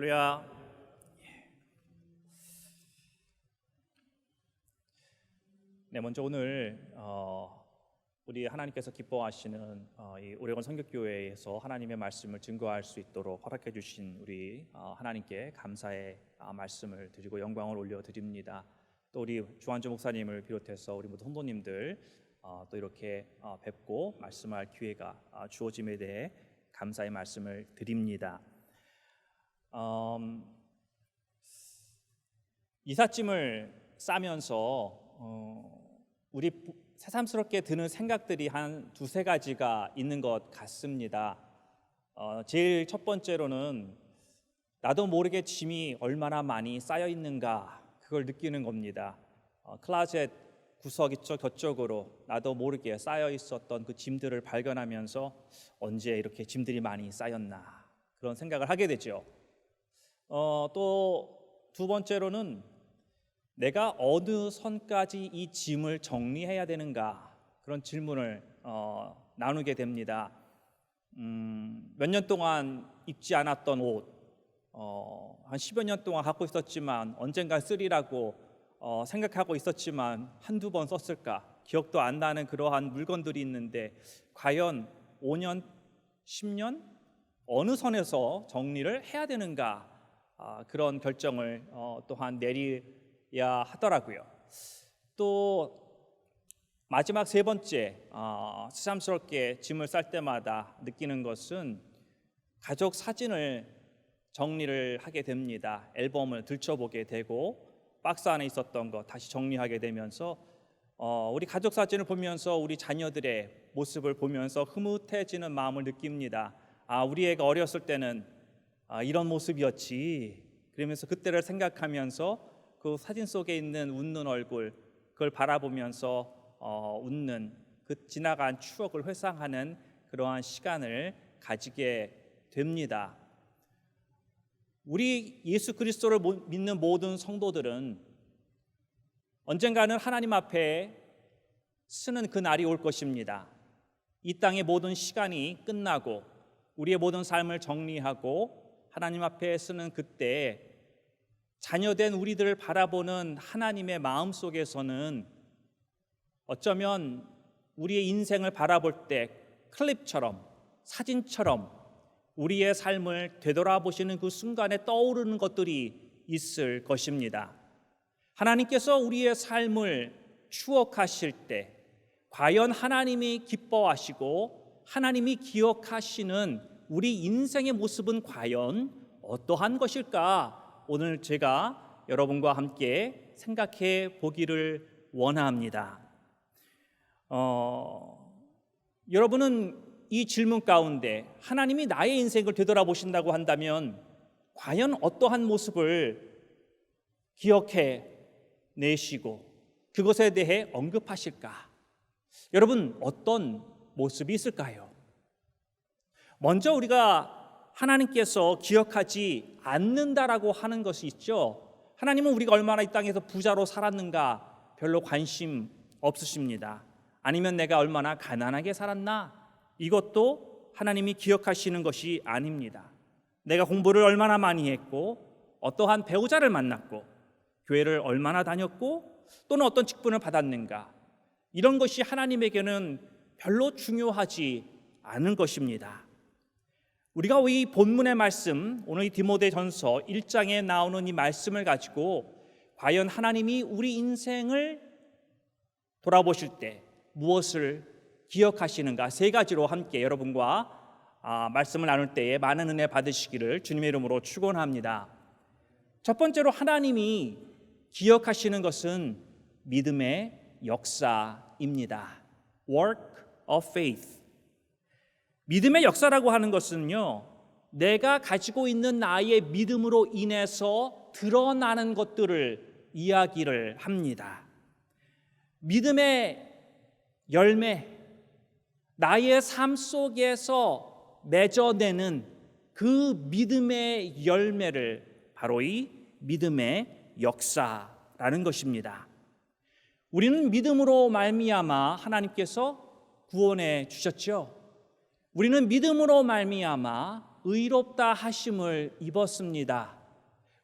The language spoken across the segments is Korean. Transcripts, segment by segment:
할렐루야. 네, 먼저 오늘 우리 하나님께서 기뻐하시는 이 오레곤 선교교회에서 하나님의 말씀을 증거할 수 있도록 허락해 주신 우리 하나님께 감사의 말씀을 드리고 영광을 올려드립니다. 또 우리 주한주 목사님을 비롯해서 우리 모든 성도님들 또 이렇게 뵙고 말씀할 기회가 주어짐에 대해 감사의 말씀을 드립니다. 이삿짐을 싸면서 우리 새삼스럽게 드는 생각들이 한 두세 가지가 있는 것 같습니다. 제일 첫 번째로는 나도 모르게 짐이 얼마나 많이 쌓여 있는가, 그걸 느끼는 겁니다. 클라젯 구석 이쪽 저쪽으로 나도 모르게 쌓여 있었던 그 짐들을 발견하면서 언제 이렇게 짐들이 많이 쌓였나, 그런 생각을 하게 되죠. 또 두 번째로는 내가 어느 선까지 이 짐을 정리해야 되는가, 그런 질문을 나누게 됩니다. 몇 년 동안 입지 않았던 옷, 한 10여 년 동안 갖고 있었지만 언젠가 쓰리라고 생각하고 있었지만 한두 번 썼을까, 기억도 안 나는 그러한 물건들이 있는데 과연 5년, 10년 어느 선에서 정리를 해야 되는가, 그런 결정을 또한 내려야 하더라고요. 또 마지막 세 번째, 새삼스럽게 짐을 쌀 때마다 느끼는 것은 가족 사진을 정리를 하게 됩니다. 앨범을 들춰보게 되고 박스 안에 있었던 거 다시 정리하게 되면서 우리 가족 사진을 보면서 우리 자녀들의 모습을 보면서 흐뭇해지는 마음을 느낍니다. 우리 애가 어렸을 때는 이런 모습이었지, 그러면서 그때를 생각하면서 그 사진 속에 있는 웃는 얼굴, 그걸 바라보면서 웃는 그 지나간 추억을 회상하는 그러한 시간을 가지게 됩니다. 우리 예수 그리스도를 믿는 모든 성도들은 언젠가는 하나님 앞에 서는 그 날이 올 것입니다. 이 땅의 모든 시간이 끝나고 우리의 모든 삶을 정리하고 하나님 앞에 서는 그때 자녀된 우리들을 바라보는 하나님의 마음 속에서는 어쩌면 우리의 인생을 바라볼 때 클립처럼, 사진처럼 우리의 삶을 되돌아보시는 그 순간에 떠오르는 것들이 있을 것입니다. 하나님께서 우리의 삶을 추억하실 때 과연 하나님이 기뻐하시고 하나님이 기억하시는 우리 인생의 모습은 과연 어떠한 것일까, 오늘 제가 여러분과 함께 생각해 보기를 원합니다. 여러분은 이 질문 가운데 하나님이 나의 인생을 되돌아보신다고 한다면 과연 어떠한 모습을 기억해 내시고 그것에 대해 언급하실까? 여러분, 어떤 모습이 있을까요? 먼저 우리가 하나님께서 기억하지 않는다라고 하는 것이 있죠. 하나님은 우리가 얼마나 이 땅에서 부자로 살았는가 별로 관심 없으십니다. 아니면 내가 얼마나 가난하게 살았나, 이것도 하나님이 기억하시는 것이 아닙니다. 내가 공부를 얼마나 많이 했고 어떠한 배우자를 만났고 교회를 얼마나 다녔고 또는 어떤 직분을 받았는가, 이런 것이 하나님에게는 별로 중요하지 않은 것입니다. 우리가 이 본문의 말씀, 오늘 이 디모데전서 1장에 나오는 이 말씀을 가지고 과연 하나님이 우리 인생을 돌아보실 때 무엇을 기억하시는가, 세 가지로 함께 여러분과 말씀을 나눌 때에 많은 은혜 받으시기를 주님의 이름으로 축원합니다. 첫 번째로 하나님이 기억하시는 것은 믿음의 역사입니다. Work of faith. 믿음의 역사라고 하는 것은요, 내가 가지고 있는 나의 믿음으로 인해서 드러나는 것들을 이야기를 합니다. 믿음의 열매, 나의 삶 속에서 맺어내는 그 믿음의 열매를 바로 이 믿음의 역사라는 것입니다. 우리는 믿음으로 말미암아 하나님께서 구원해 주셨죠. 우리는 믿음으로 말미암아 의롭다 하심을 입었습니다.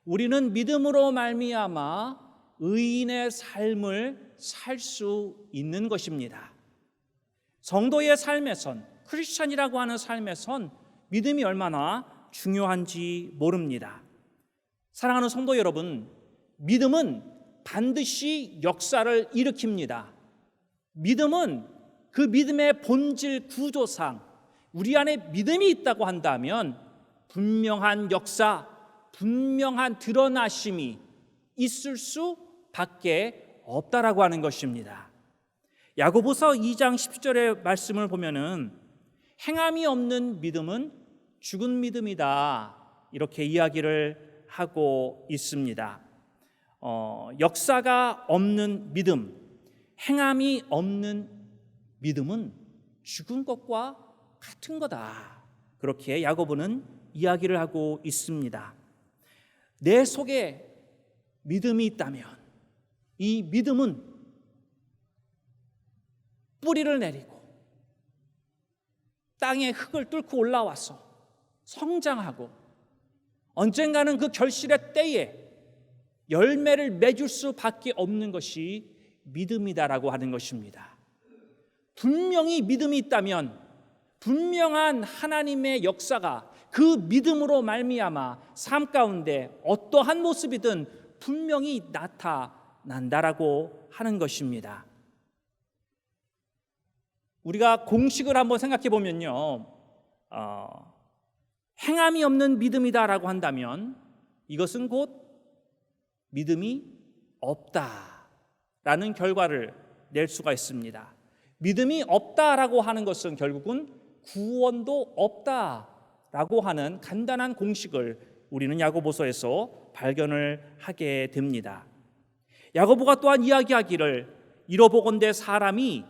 우리는 믿음으로 말미암아 의인의 삶을 살 수 있는 것입니다. 성도의 삶에선, 크리스천이라고 하는 삶에선 믿음이 얼마나 중요한지 모릅니다. 사랑하는 성도 여러분, 믿음은 반드시 역사를 일으킵니다. 믿음은 그 믿음의 본질 구조상 우리 안에 믿음이 있다고 한다면 분명한 역사, 분명한 드러나심이 있을 수밖에 없다라고 하는 것입니다. 야고보서 2장 10절의 말씀을 보면은 행함이 없는 믿음은 죽은 믿음이다, 이렇게 이야기를 하고 있습니다. 역사가 없는 믿음, 행함이 없는 믿음은 죽은 것과 같은 거다, 그렇게 야고보는 이야기를 하고 있습니다. 내 속에 믿음이 있다면 이 믿음은 뿌리를 내리고 땅의 흙을 뚫고 올라와서 성장하고 언젠가는 그 결실의 때에 열매를 맺을 수밖에 없는 것이 믿음이다라고 하는 것입니다. 분명히 믿음이 있다면 분명한 하나님의 역사가 그 믿음으로 말미암아 삶 가운데 어떠한 모습이든 분명히 나타난다라고 하는 것입니다. 우리가 공식을 한번 생각해 보면요, 행함이 없는 믿음이다라고 한다면 이것은 곧 믿음이 없다라는 결과를 낼 수가 있습니다. 믿음이 없다라고 하는 것은 결국은 구원도 없다라고 하는 간단한 공식을 우리는 야고보서에서 발견을 하게 됩니다. 야고보가 또한 이야기하기를 이러보건대 사람이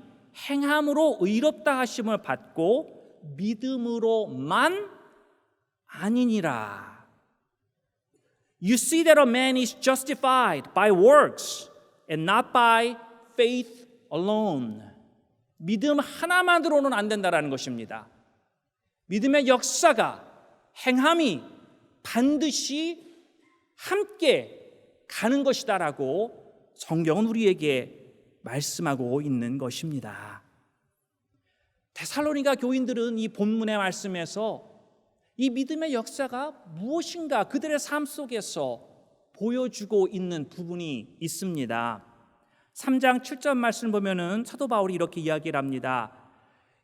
행함으로 의롭다 하심을 받고 믿음으로만 아니니라. You see that a man is justified by works and not by faith alone. 믿음 하나만으로는 안 된다라는 것입니다. 믿음의 역사가, 행함이 반드시 함께 가는 것이다라고 성경은 우리에게 말씀하고 있는 것입니다. 데살로니가 교인들은 이 본문의 말씀에서 이 믿음의 역사가 무엇인가 그들의 삶 속에서 보여주고 있는 부분이 있습니다. 3장 7절 말씀 보면은 사도 바울이 이렇게 이야기를 합니다.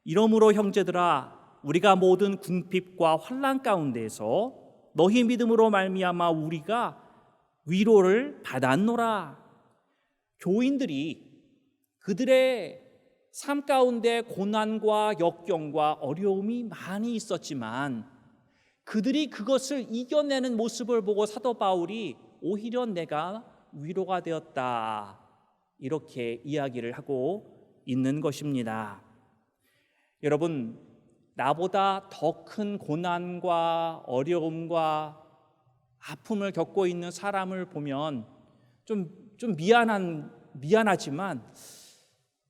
이러므로 형제들아, 우리가 모든 궁핍과 환난 가운데에서 너희 믿음으로 말미암아 우리가 위로를 받았노라. 교인들이 그들의 삶 가운데 고난과 역경과 어려움이 많이 있었지만 그들이 그것을 이겨내는 모습을 보고 사도 바울이 오히려 내가 위로가 되었다, 이렇게 이야기를 하고 있는 것입니다. 여러분, 나보다 더 큰 고난과 어려움과 아픔을 겪고 있는 사람을 보면 좀 미안하지만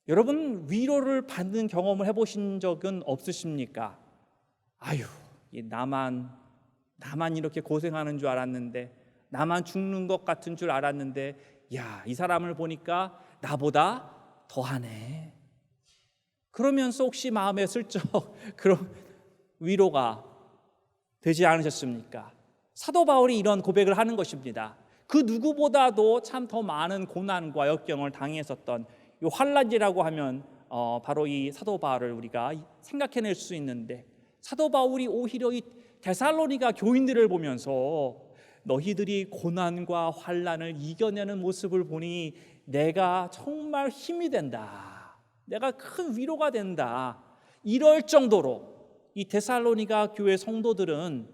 여러분, 위로를 받는 경험을 해보신 적은 없으십니까? 아유, 나만 이렇게 고생하는 줄 알았는데, 나만 죽는 것 같은 줄 알았는데, 야, 이 사람을 보니까 나보다 더하네. 그러면서 혹시 마음에 슬쩍 그런 위로가 되지 않으셨습니까? 사도 바울이 이런 고백을 하는 것입니다. 그 누구보다도 참 더 많은 고난과 역경을 당했었던 이 환난이라고 하면 바로 이 사도 바울을 우리가 생각해낼 수 있는데, 사도 바울이 오히려 이 데살로니가 교인들을 보면서 너희들이 고난과 환난을 이겨내는 모습을 보니 내가 정말 힘이 된다, 내가 큰 위로가 된다, 이럴 정도로 이 데살로니가 교회 성도들은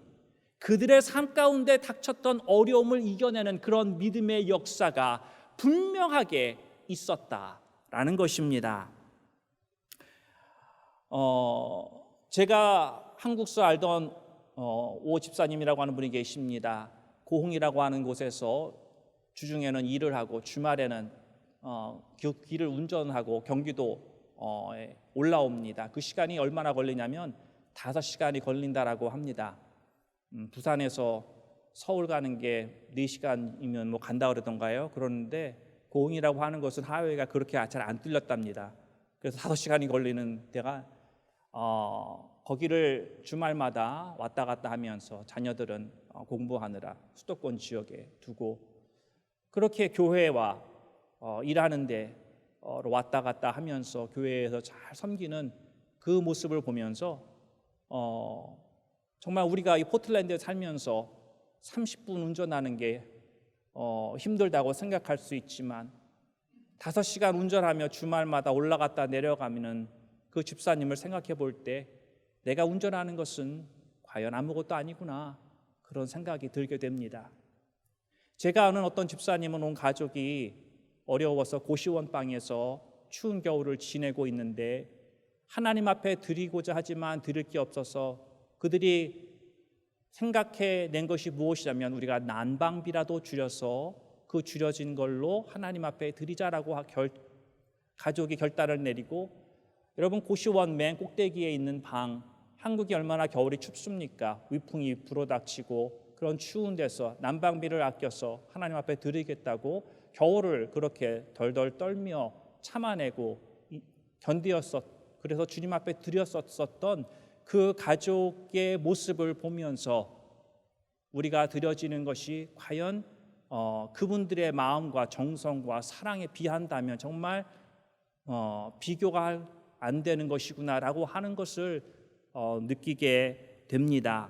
그들의 삶 가운데 닥쳤던 어려움을 이겨내는 그런 믿음의 역사가 분명하게 있었다라는 것입니다. 제가 한국서 알던 오 집사님이라고 하는 분이 계십니다. 고흥이라고 하는 곳에서 주중에는 일을 하고 주말에는 길을 운전하고 경기도에 올라옵니다. 그 시간이 얼마나 걸리냐면 5시간이 걸린다라고 합니다. 부산에서 서울 가는 게 4시간이면 뭐 간다 그러던가요? 그러는데 고흥이라고 하는 것은 하이웨이가 그렇게 잘 안 뚫렸답니다. 그래서 5시간이 걸리는 데가 거기를 주말마다 왔다 갔다 하면서 자녀들은 공부하느라 수도권 지역에 두고 그렇게 교회와 일하는 데 왔다 갔다 하면서 교회에서 잘 섬기는 그 모습을 보면서 정말 우리가 이 포틀랜드에 살면서 30분 운전하는 게 힘들다고 생각할 수 있지만 5시간 운전하며 주말마다 올라갔다 내려가면은 그 집사님을 생각해 볼 때 내가 운전하는 것은 과연 아무것도 아니구나 그런 생각이 들게 됩니다. 제가 아는 어떤 집사님은 온 가족이 어려워서 고시원방에서 추운 겨울을 지내고 있는데 하나님 앞에 드리고자 하지만 드릴 게 없어서 그들이 생각해낸 것이 무엇이냐면 우리가 난방비라도 줄여서 그 줄여진 걸로 하나님 앞에 드리자라고 가족이 결단을 내리고 여러분 고시원 맨 꼭대기에 있는 방 한국이 얼마나 겨울이 춥습니까? 위풍이 불어닥치고 그런 추운 데서 난방비를 아껴서 하나님 앞에 드리겠다고 겨울을 그렇게 덜덜 떨며 참아내고 그래서 주님 앞에 드렸었던 그 가족의 모습을 보면서 우리가 드려지는 것이 과연 그분들의 마음과 정성과 사랑에 비한다면 정말 비교가 안 되는 것이구나라고 하는 것을 느끼게 됩니다.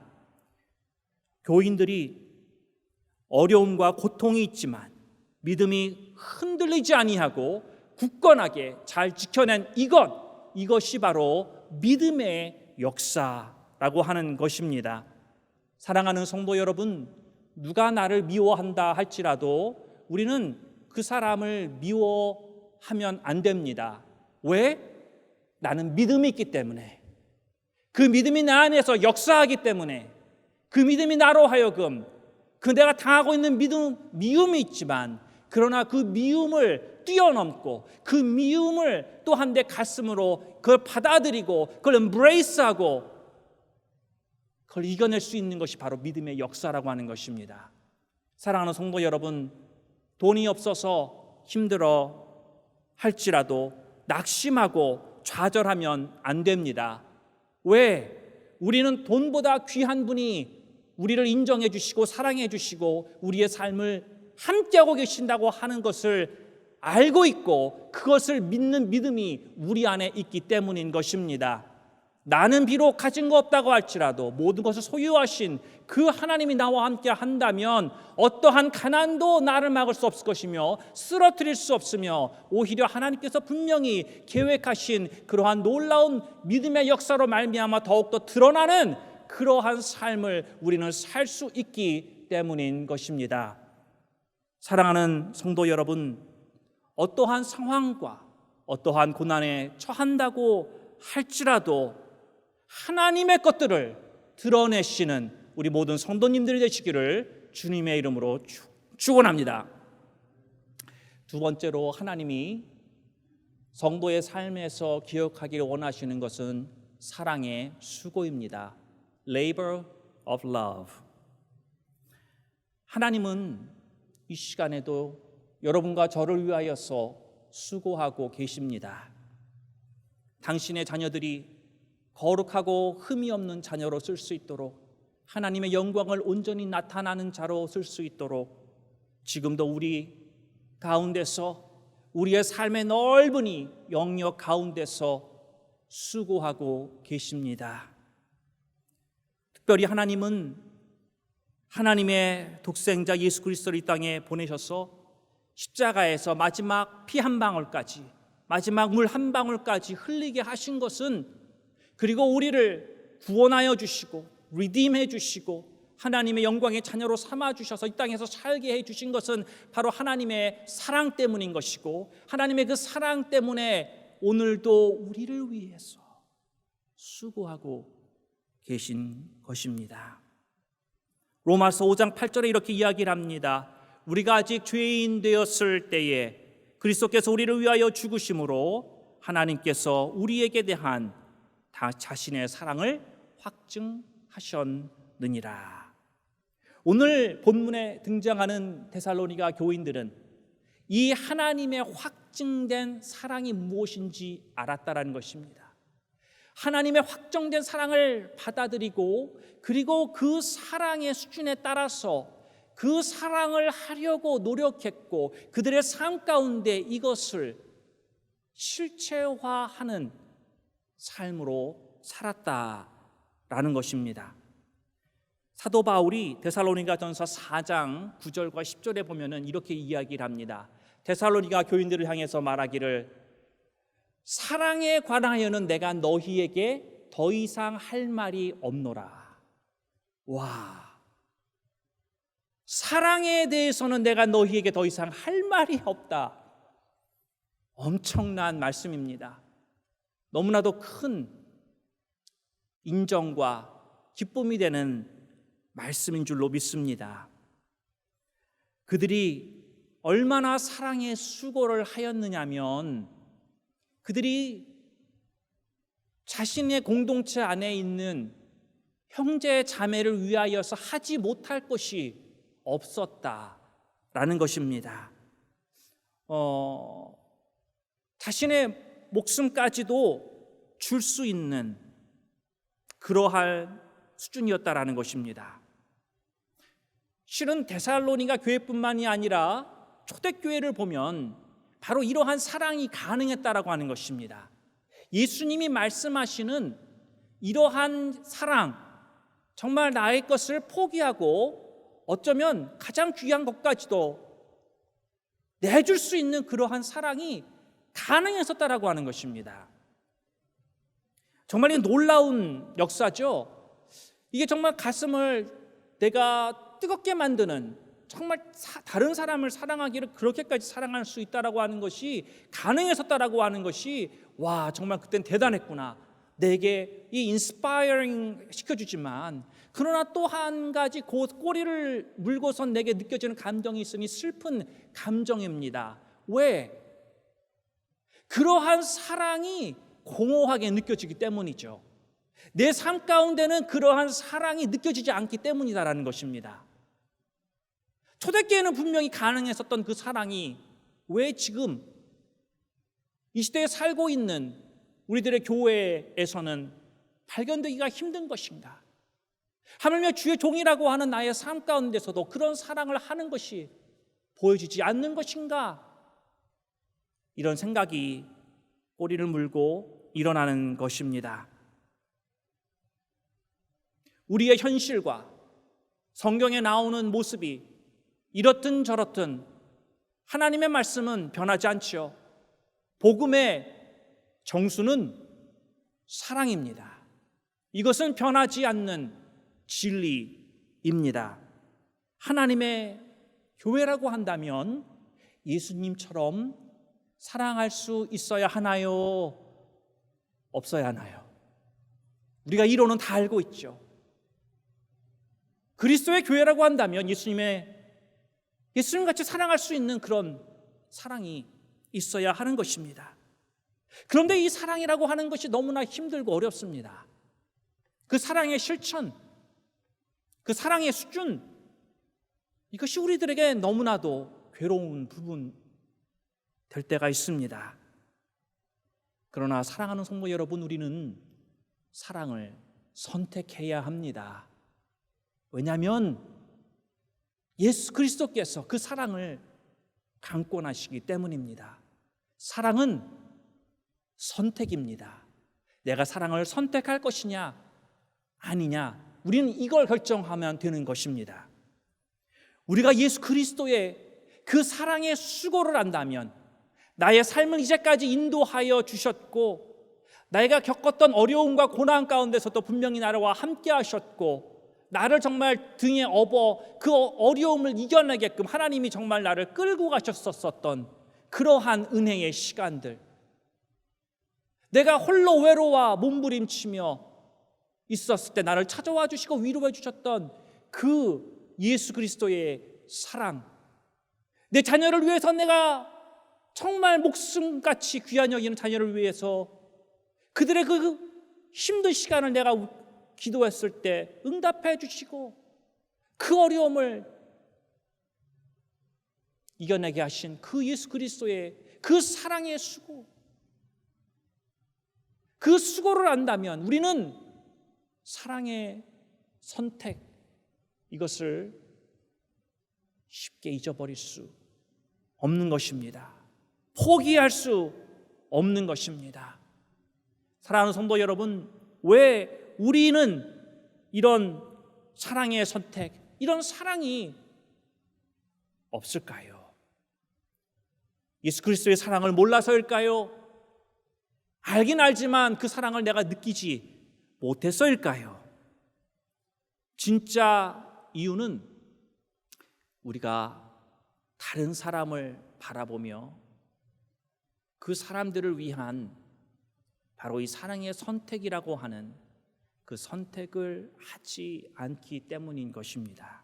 교인들이 어려움과 고통이 있지만 믿음이 흔들리지 아니하고 굳건하게 잘 지켜낸 이것이 바로 믿음의 역사라고 하는 것입니다. 사랑하는 성도 여러분, 누가 나를 미워한다 할지라도 우리는 그 사람을 미워하면 안 됩니다. 왜? 나는 믿음이 있기 때문에, 그 믿음이 나 안에서 역사하기 때문에, 그 믿음이 나로 하여금 그 내가 당하고 있는 미움이 있지만 그러나 그 미움을 뛰어넘고 그 미움을 또한 내 가슴으로 그걸 받아들이고 그걸 embrace하고 그걸 이겨낼 수 있는 것이 바로 믿음의 역사라고 하는 것입니다. 사랑하는 성도 여러분, 돈이 없어서 힘들어 할지라도 낙심하고 좌절하면 안 됩니다. 왜? 우리는 돈보다 귀한 분이 우리를 인정해 주시고 사랑해 주시고 우리의 삶을 함께하고 계신다고 하는 것을 알고 있고 그것을 믿는 믿음이 우리 안에 있기 때문인 것입니다. 나는 비록 가진 거 없다고 할지라도 모든 것을 소유하신 그 하나님이 나와 함께 한다면 어떠한 가난도 나를 막을 수 없을 것이며 쓰러뜨릴 수 없으며 오히려 하나님께서 분명히 계획하신 그러한 놀라운 믿음의 역사로 말미암아 더욱더 드러나는 그러한 삶을 우리는 살 수 있기 때문인 것입니다. 사랑하는 성도 여러분, 어떠한 상황과 어떠한 고난에 처한다고 할지라도 하나님의 것들을 드러내시는 우리 모든 성도님들이 되시기를 주님의 이름으로 축원합니다. 두 번째로 하나님이 성도의 삶에서 기억하기를 원하시는 것은 사랑의 수고입니다. Labor of love. 하나님은 이 시간에도 여러분과 저를 위하여서 수고하고 계십니다. 당신의 자녀들이 거룩하고 흠이 없는 자녀로 쓸 수 있도록 하나님의 영광을 온전히 나타나는 자로 쓸 수 있도록 지금도 우리 가운데서 우리의 삶의 넓은 이 영역 가운데서 수고하고 계십니다. 특별히 하나님은 하나님의 독생자 예수 그리스도를 이 땅에 보내셔서 십자가에서 마지막 피 한 방울까지, 마지막 물 한 방울까지 흘리게 하신 것은, 그리고 우리를 구원하여 주시고 리딤해 주시고 하나님의 영광의 자녀로 삼아 주셔서 이 땅에서 살게 해 주신 것은 바로 하나님의 사랑 때문인 것이고, 하나님의 그 사랑 때문에 오늘도 우리를 위해서 수고하고 계신 것입니다. 로마서 5장 8절에 이렇게 이야기를 합니다. 우리가 아직 죄인 되었을 때에 그리스도께서 우리를 위하여 죽으심으로 하나님께서 우리에게 대한 자신의 사랑을 확증하셨느니라. 오늘 본문에 등장하는 데살로니가 교인들은 이 하나님의 확증된 사랑이 무엇인지 알았다라는 것입니다. 하나님의 확정된 사랑을 받아들이고 그리고 그 사랑의 수준에 따라서 그 사랑을 하려고 노력했고 그들의 삶 가운데 이것을 실체화하는 삶으로 살았다라는 것입니다. 사도 바울이 데살로니가전서 4장 9절과 10절에 보면은 이렇게 이야기를 합니다. 데살로니가 교인들을 향해서 말하기를 사랑에 관하여는 내가 너희에게 더 이상 할 말이 없노라. 와, 사랑에 대해서는 내가 너희에게 더 이상 할 말이 없다. 엄청난 말씀입니다. 너무나도 큰 인정과 기쁨이 되는 말씀인 줄로 믿습니다. 그들이 얼마나 사랑의 수고를 하였느냐면 그들이 자신의 공동체 안에 있는 형제 자매를 위하여서 하지 못할 것이 없었다라는 것입니다. 자신의 목숨까지도 줄 수 있는 그러한 수준이었다라는 것입니다. 실은 데살로니가 교회뿐만이 아니라 초대교회를 보면 바로 이러한 사랑이 가능했다라고 하는 것입니다. 예수님이 말씀하시는 이러한 사랑, 정말 나의 것을 포기하고 어쩌면 가장 귀한 것까지도 내줄 수 있는 그러한 사랑이 가능했었다라고 하는 것입니다. 정말 놀라운 역사죠. 이게 정말 가슴을 내가 뜨겁게 만드는, 정말 다른 사람을 사랑하기를 그렇게까지 사랑할 수 있다라고 하는 것이 가능했었다라고 하는 것이 와, 정말 그땐 대단했구나. 내게 이 인스파이어링 시켜주지만 그러나 또 한 가지 꼬리를 물고선 내게 느껴지는 감정이 있으니 슬픈 감정입니다. 왜? 그러한 사랑이 공허하게 느껴지기 때문이죠. 내 삶 가운데는 그러한 사랑이 느껴지지 않기 때문이다라는 것입니다. 초대교회는 분명히 가능했었던 그 사랑이 왜 지금 이 시대에 살고 있는 우리들의 교회에서는 발견되기가 힘든 것인가? 하물며 주의 종이라고 하는 나의 삶 가운데서도 그런 사랑을 하는 것이 보여지지 않는 것인가? 이런 생각이 꼬리를 물고 일어나는 것입니다. 우리의 현실과 성경에 나오는 모습이 이렇든 저렇든 하나님의 말씀은 변하지 않지요. 복음의 정수는 사랑입니다. 이것은 변하지 않는 진리입니다. 하나님의 교회라고 한다면 예수님처럼 사랑할 수 있어야 하나요? 없어야 하나요? 우리가 이론은 다 알고 있죠. 그리스도의 교회라고 한다면 예수님같이 사랑할 수 있는 그런 사랑이 있어야 하는 것입니다. 그런데 이 사랑이라고 하는 것이 너무나 힘들고 어렵습니다. 그 사랑의 실천, 그 사랑의 수준, 이것이 우리들에게 너무나도 괴로운 부분 될 때가 있습니다. 그러나 사랑하는 성도 여러분, 우리는 사랑을 선택해야 합니다. 왜냐하면 예수 그리스도께서 그 사랑을 강권하시기 때문입니다. 사랑은 선택입니다. 내가 사랑을 선택할 것이냐 아니냐, 우리는 이걸 결정하면 되는 것입니다. 우리가 예수 그리스도의 그 사랑의 수고를 안다면, 나의 삶을 이제까지 인도하여 주셨고 내가 겪었던 어려움과 고난 가운데서도 분명히 나와 함께 하셨고 나를 정말 등에 업어 그 어려움을 이겨내게끔 하나님이 정말 나를 끌고 가셨었던 그러한 은혜의 시간들, 내가 홀로 외로워 몸부림치며 있었을 때 나를 찾아와 주시고 위로해 주셨던 그 예수 그리스도의 사랑, 내 자녀를 위해서 내가 정말 목숨같이 귀한 여기는 자녀를 위해서 그들의 그 힘든 시간을 내가 기도했을 때 응답해 주시고 그 어려움을 이겨내게 하신 그 예수 그리스도의 그 사랑의 수고, 그 수고를 안다면 우리는 사랑의 선택, 이것을 쉽게 잊어버릴 수 없는 것입니다. 포기할 수 없는 것입니다. 사랑하는 성도 여러분, 왜 우리는 이런 사랑의 선택, 이런 사랑이 없을까요? 예수 그리스도의 사랑을 몰라서일까요? 알긴 알지만 그 사랑을 내가 느끼지 못해서일까요? 진짜 이유는 우리가 다른 사람을 바라보며 그 사람들을 위한 바로 이 사랑의 선택이라고 하는 그 선택을 하지 않기 때문인 것입니다.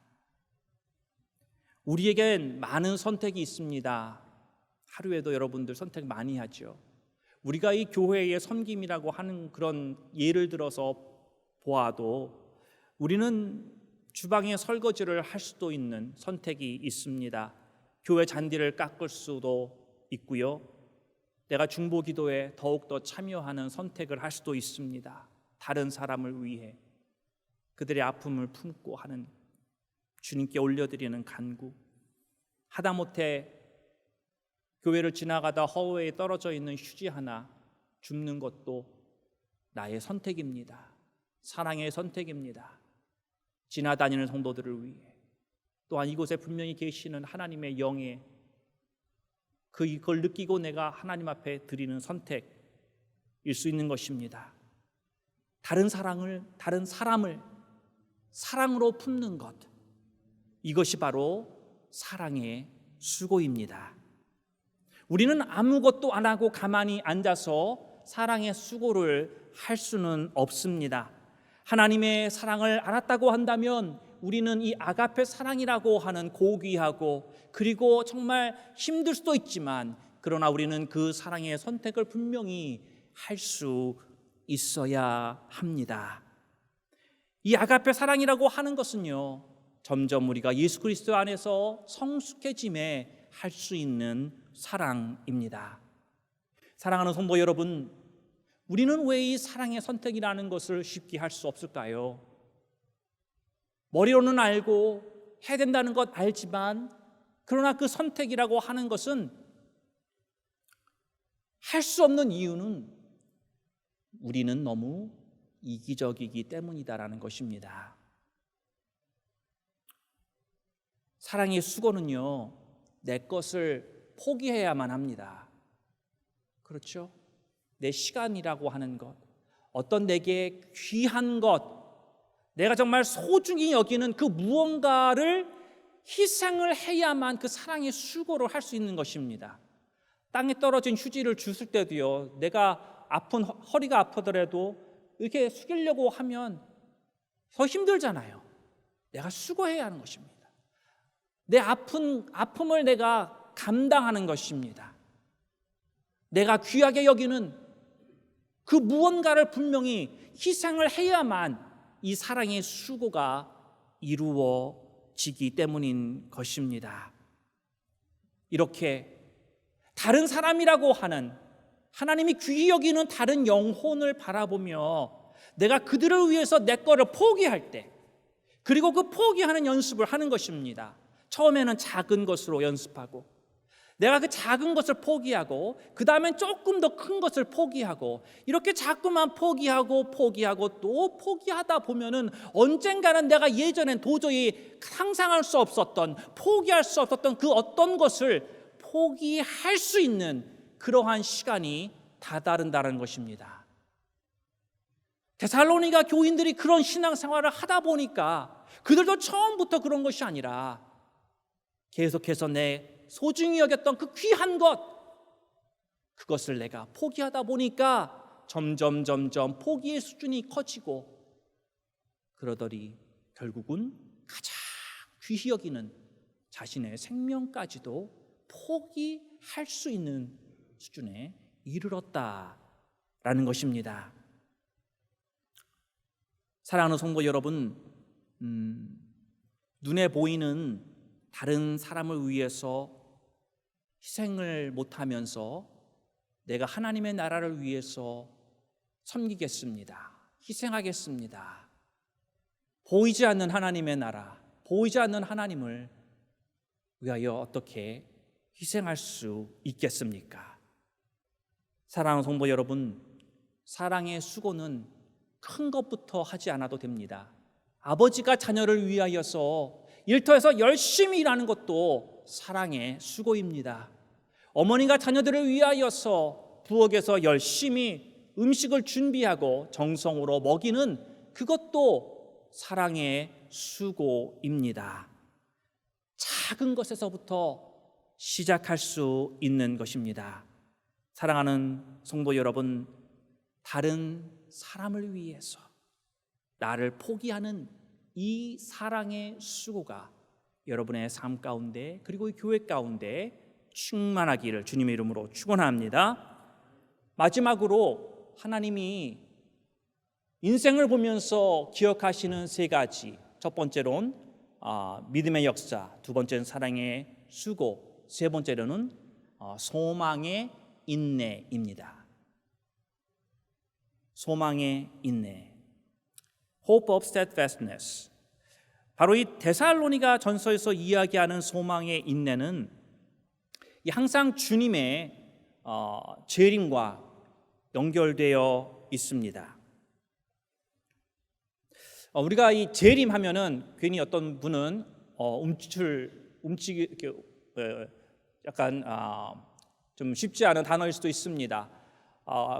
우리에겐 많은 선택이 있습니다. 하루에도 여러분들 선택 많이 하죠. 우리가 이 교회의 섬김이라고 하는 그런 예를 들어서 보아도 우리는 주방에 설거지를 할 수도 있는 선택이 있습니다. 교회 잔디를 깎을 수도 있고요. 내가 중보기도에 더욱더 참여하는 선택을 할 수도 있습니다. 다른 사람을 위해 그들의 아픔을 품고 하는 주님께 올려드리는 간구, 하다못해 교회를 지나가다 허우에 떨어져 있는 휴지 하나 줍는 것도 나의 선택입니다. 사랑의 선택입니다. 지나다니는 성도들을 위해, 또한 이곳에 분명히 계시는 하나님의 영에 그걸 느끼고 내가 하나님 앞에 드리는 선택일 수 있는 것입니다. 다른 사람을 사랑으로 품는 것, 이것이 바로 사랑의 수고입니다. 우리는 아무것도 안 하고 가만히 앉아서 사랑의 수고를 할 수는 없습니다. 하나님의 사랑을 알았다고 한다면 우리는 이 아가페 사랑이라고 하는 고귀하고 그리고 정말 힘들 수도 있지만 그러나 우리는 그 사랑의 선택을 분명히 할 수 있어야 합니다. 이 아가페 사랑이라고 하는 것은요, 점점 우리가 예수 그리스도 안에서 성숙해짐에 할 수 있는 사랑입니다. 사랑하는 성도 여러분, 우리는 왜 이 사랑의 선택이라는 것을 쉽게 할 수 없을까요? 머리로는 알고 해야 된다는 것 알지만 그러나 그 선택이라고 하는 것은 할 수 없는 이유는 우리는 너무 이기적이기 때문이다라는 것입니다. 사랑의 수고는요, 내 것을 포기해야만 합니다. 그렇죠? 내 시간이라고 하는 것, 어떤 내게 귀한 것, 내가 정말 소중히 여기는 그 무언가를 희생을 해야만 그 사랑의 수고를 할 수 있는 것입니다. 땅에 떨어진 휴지를 주실 때도요, 내가 아픈 허리가 아프더라도 이렇게 숙이려고 하면 더 힘들잖아요. 내가 수고해야 하는 것입니다. 내 아픔을 내가 감당하는 것입니다. 내가 귀하게 여기는 그 무언가를 분명히 희생을 해야만 이 사랑의 수고가 이루어지기 때문인 것입니다. 이렇게 다른 사람이라고 하는 하나님이 귀히 여기는 다른 영혼을 바라보며 내가 그들을 위해서 내 거를 포기할 때, 그리고 그 포기하는 연습을 하는 것입니다. 처음에는 작은 것으로 연습하고 내가 그 작은 것을 포기하고 그 다음엔 조금 더 큰 것을 포기하고 이렇게 자꾸만 포기하고 또 포기하다 보면은 언젠가는 내가 예전엔 도저히 상상할 수 없었던, 포기할 수 없었던 그 어떤 것을 포기할 수 있는 그러한 시간이 다다른다는 것입니다. 데살로니가 교인들이 그런 신앙생활을 하다 보니까 그들도 처음부터 그런 것이 아니라 계속해서 내 소중히 여겼던 그 귀한 것, 그것을 내가 포기하다 보니까 점점 포기의 수준이 커지고 그러더니 결국은 가장 귀히 여기는 자신의 생명까지도 포기할 수 있는 수준에 이르렀다라는 것입니다. 사랑하는 성도 여러분, 눈에 보이는 다른 사람을 위해서 희생을 못하면서 내가 하나님의 나라를 위해서 섬기겠습니다. 희생하겠습니다. 보이지 않는 하나님의 나라, 보이지 않는 하나님을 위하여 어떻게 희생할 수 있겠습니까? 사랑하는 성도 여러분, 사랑의 수고는 큰 것부터 하지 않아도 됩니다. 아버지가 자녀를 위하여서 일터에서 열심히 일하는 것도 사랑의 수고입니다. 어머니가 자녀들을 위하여서 부엌에서 열심히 음식을 준비하고 정성으로 먹이는 그것도 사랑의 수고입니다. 작은 것에서부터 시작할 수 있는 것입니다. 사랑하는 성도 여러분, 다른 사람을 위해서 나를 포기하는 이 사랑의 수고가 여러분의 삶 가운데 그리고 이 교회 가운데 충만하기를 주님의 이름으로 축원합니다. 마지막으로 하나님이 인생을 보면서 기억하시는 세 가지, 첫 번째로는 믿음의 역사, 두 번째는 사랑의 수고, 세 번째로는 소망의 인내입니다. 소망의 인내, Hope of steadfastness. 바로 이 데살로니가 전서에서 이야기하는 소망의 인내는 항상 주님의 재림과 연결되어 있습니다. 우리가 이 재림하면은 괜히 어떤 분은 약간 좀 쉽지 않은 단어일 수도 있습니다.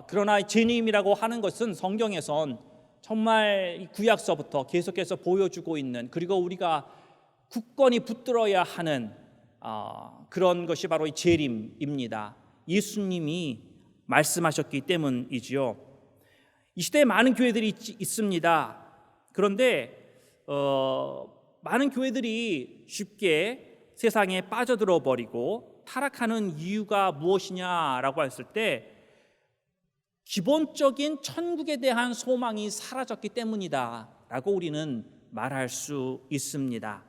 그러나 재림이라고 하는 것은 성경에선 정말 구약서부터 계속해서 보여주고 있는, 그리고 우리가 굳건히 붙들어야 하는 그런 것이 바로 이 재림입니다. 예수님이 말씀하셨기 때문이지요. 이 시대에 많은 교회들이 있습니다. 그런데 많은 교회들이 쉽게 세상에 빠져들어 버리고 타락하는 이유가 무엇이냐라고 했을 때 기본적인 천국에 대한 소망이 사라졌기 때문이다라고 우리는 말할 수 있습니다.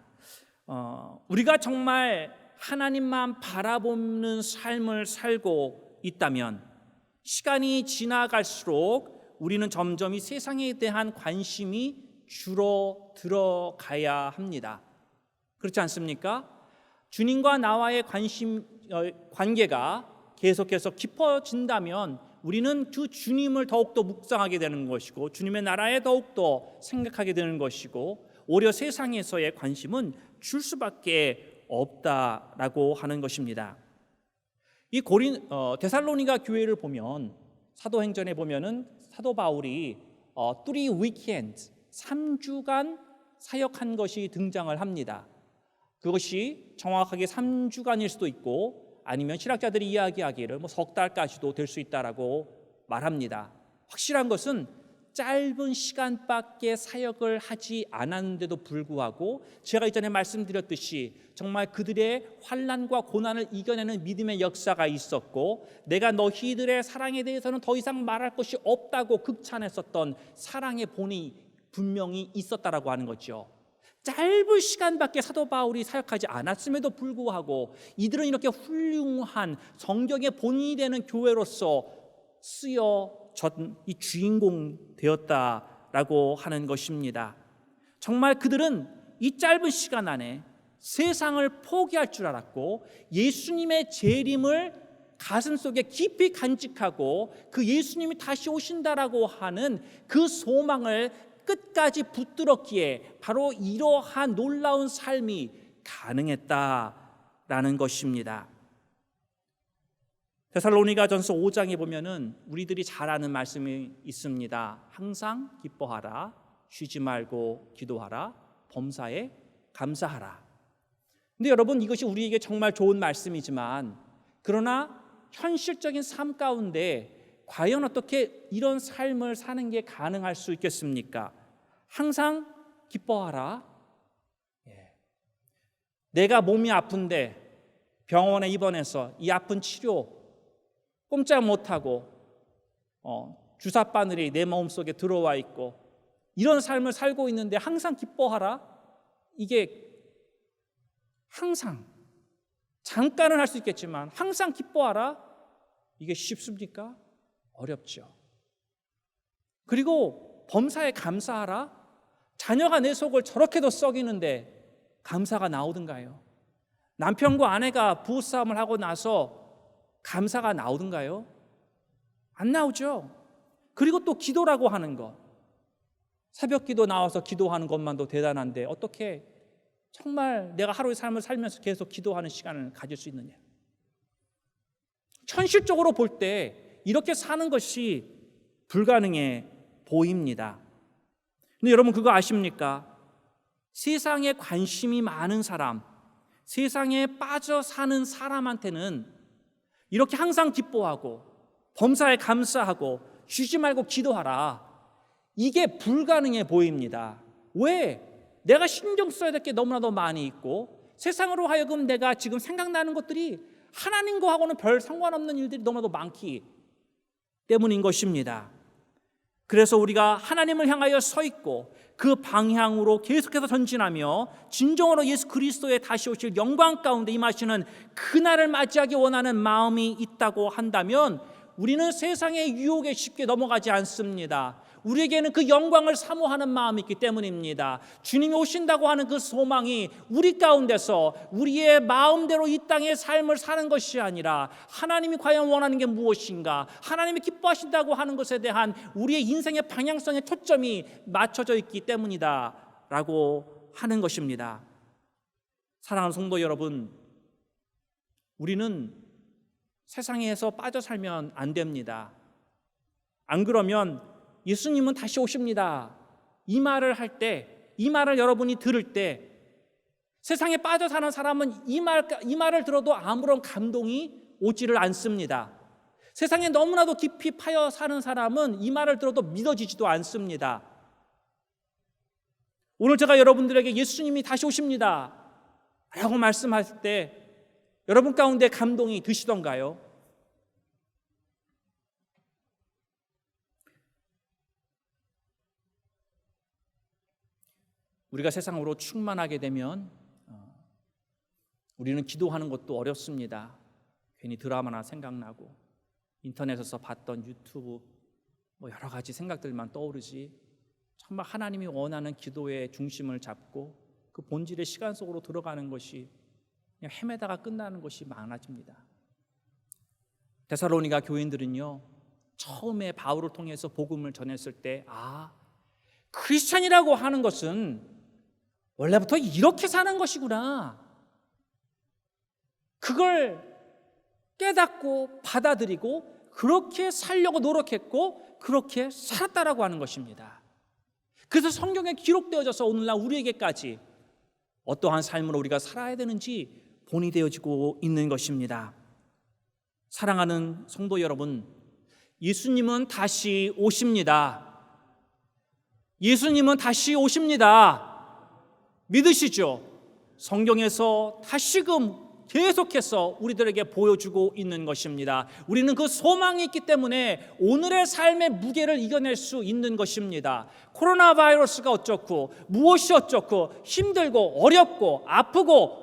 우리가 정말 하나님만 바라보는 삶을 살고 있다면 시간이 지나갈수록 우리는 점점 이 세상에 대한 관심이 줄어들어가야 합니다. 그렇지 않습니까? 주님과 나와의 관계가 계속해서 깊어진다면 우리는 그 주님을 더욱더 묵상하게 되는 것이고 주님의 나라에 더욱더 생각하게 되는 것이고 오히려 세상에서의 관심은 줄 수밖에 없다라고 하는 것입니다. 이 데살로니가 교회를 보면 사도행전에 보면은 사도 바울이 3 weekends 3주간 사역한 것이 등장을 합니다. 그것이 정확하게 3주간일 수도 있고 아니면 신학자들이 이야기하기를 석 달까지도 될 수 있다라고 말합니다. 확실한 것은 짧은 시간밖에 사역을 하지 않았는데도 불구하고 제가 이전에 말씀드렸듯이 정말 그들의 환난과 고난을 이겨내는 믿음의 역사가 있었고 내가 너희들의 사랑에 대해서는 더 이상 말할 것이 없다고 극찬했었던 사랑의 본이 분명히 있었다라고 하는 거죠. 짧은 시간밖에 사도 바울이 사역하지 않았음에도 불구하고 이들은 이렇게 훌륭한 성경의 본인이 되는 교회로서 쓰여진 이 주인공 되었다라고 하는 것입니다. 정말 그들은 이 짧은 시간 안에 세상을 포기할 줄 알았고 예수님의 재림을 가슴속에 깊이 간직하고 그 예수님이 다시 오신다라고 하는 그 소망을 끝까지 붙들었기에 바로 이러한 놀라운 삶이 가능했다라는 것입니다. 데살로니가전서 5장에 보면은 우리들이 잘 아는 말씀이 있습니다. 항상 기뻐하라, 쉬지 말고 기도하라, 범사에 감사하라. 근데 여러분 이것이 우리에게 정말 좋은 말씀이지만 그러나 현실적인 삶 가운데 과연 어떻게 이런 삶을 사는 게 가능할 수 있겠습니까? 항상 기뻐하라. 내가 몸이 아픈데 병원에 입원해서 이 아픈 치료 꼼짝 못하고 주사 바늘이 내 마음속에 들어와 있고 이런 삶을 살고 있는데 항상 기뻐하라? 이게 항상, 잠깐은 할 수 있겠지만 항상 기뻐하라? 이게 쉽습니까? 어렵죠. 그리고 범사에 감사하라? 자녀가 내 속을 저렇게도 썩이는데 감사가 나오든가요? 남편과 아내가 부부싸움을 하고 나서 감사가 나오든가요? 안 나오죠. 그리고 또 기도라고 하는 것, 새벽 기도 나와서 기도하는 것만도 대단한데 어떻게 정말 내가 하루의 삶을 살면서 계속 기도하는 시간을 가질 수 있느냐? 현실적으로 볼 때 이렇게 사는 것이 불가능해 보입니다. 근데 여러분 그거 아십니까? 세상에 관심이 많은 사람, 세상에 빠져 사는 사람한테는 이렇게 항상 기뻐하고 범사에 감사하고 쉬지 말고 기도하라, 이게 불가능해 보입니다. 왜? 내가 신경 써야 될 게 너무나도 많이 있고 세상으로 하여금 내가 지금 생각나는 것들이 하나님과하고는 별 상관없는 일들이 너무나도 많기 때문인 것입니다. 그래서 우리가 하나님을 향하여 서 있고 그 방향으로 계속해서 전진하며 진정으로 예수 그리스도의 다시 오실 영광 가운데 임하시는 그날을 맞이하기 원하는 마음이 있다고 한다면 우리는 세상의 유혹에 쉽게 넘어가지 않습니다. 우리에게는 그 영광을 사모하는 마음이 있기 때문입니다. 주님이 오신다고 하는 그 소망이 우리 가운데서 우리의 마음대로 이 땅의 삶을 사는 것이 아니라 하나님이 과연 원하는 게 무엇인가, 하나님이 기뻐하신다고 하는 것에 대한 우리의 인생의 방향성의 초점이 맞춰져 있기 때문이다 라고 하는 것입니다. 사랑하는 성도 여러분, 우리는 세상에서 빠져 살면 안 됩니다. 안 그러면 예수님은 다시 오십니다, 이 말을 할 때, 이 말을 여러분이 들을 때 세상에 빠져 사는 사람은 이 말을 들어도 아무런 감동이 오지를 않습니다. 세상에 너무나도 깊이 파여 사는 사람은 이 말을 들어도 믿어지지도 않습니다. 오늘 제가 여러분들에게 예수님이 다시 오십니다 라고 말씀할 때 여러분 가운데 감동이 드시던가요? 우리가 세상으로 충만하게 되면 우리는 기도하는 것도 어렵습니다. 괜히 드라마나 생각나고 인터넷에서 봤던 유튜브 여러 가지 생각들만 떠오르지 정말 하나님이 원하는 기도의 중심을 잡고 그 본질의 시간 속으로 들어가는 것이 그냥 헤매다가 끝나는 것이 많아집니다. 데살로니가 교인들은요, 처음에 바울을 통해서 복음을 전했을 때 크리스찬이라고 하는 것은 원래부터 이렇게 사는 것이구나, 그걸 깨닫고 받아들이고 그렇게 살려고 노력했고 그렇게 살았다라고 하는 것입니다. 그래서 성경에 기록되어져서 오늘날 우리에게까지 어떠한 삶으로 우리가 살아야 되는지 본이 되어지고 있는 것입니다. 사랑하는 성도 여러분, 예수님은 다시 오십니다. 예수님은 다시 오십니다. 믿으시죠? 성경에서 다시금 계속해서 우리들에게 보여주고 있는 것입니다. 우리는 그 소망이 있기 때문에 오늘의 삶의 무게를 이겨낼 수 있는 것입니다. 코로나 바이러스가 어쩌고 무엇이 어쩌고 힘들고 어렵고 아프고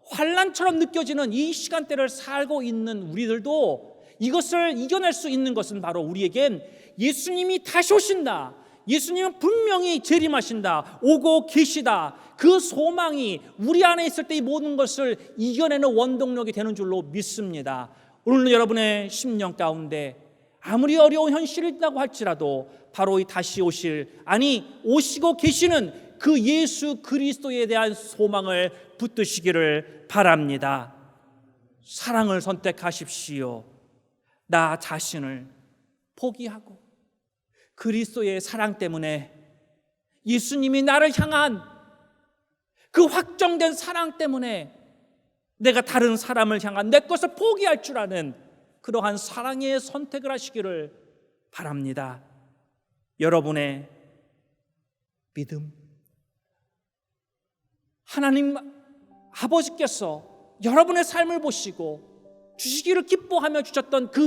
환난처럼 느껴지는 이 시간대를 살고 있는 우리들도 이것을 이겨낼 수 있는 것은 바로 우리에겐 예수님이 다시 오신다, 예수님은 분명히 재림하신다, 오고 계시다, 그 소망이 우리 안에 있을 때 이 모든 것을 이겨내는 원동력이 되는 줄로 믿습니다. 오늘 여러분의 심령 가운데 아무리 어려운 현실이 있다고 할지라도 바로 이 다시 오시고 계시는 그 예수 그리스도에 대한 소망을 붙드시기를 바랍니다. 사랑을 선택하십시오. 나 자신을 포기하고 그리스도의 사랑 때문에, 예수님이 나를 향한 그 확정된 사랑 때문에 내가 다른 사람을 향한 내 것을 포기할 줄 아는 그러한 사랑의 선택을 하시기를 바랍니다. 여러분의 믿음, 하나님 아버지께서 여러분의 삶을 보시고 주시기를 기뻐하며 주셨던 그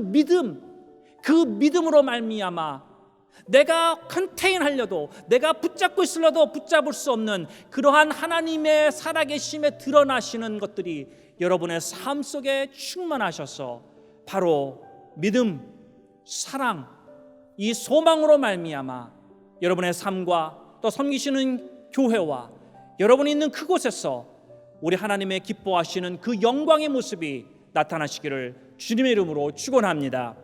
믿음으로 말미암아 내가 컨테인하려도, 내가 붙잡고 있으려도 붙잡을 수 없는 그러한 하나님의 살아계심에 드러나시는 것들이 여러분의 삶 속에 충만하셔서 바로 믿음, 사랑, 이 소망으로 말미암아 여러분의 삶과 또 섬기시는 교회와 여러분이 있는 그곳에서 우리 하나님의 기뻐하시는 그 영광의 모습이 나타나시기를 주님의 이름으로 축원합니다.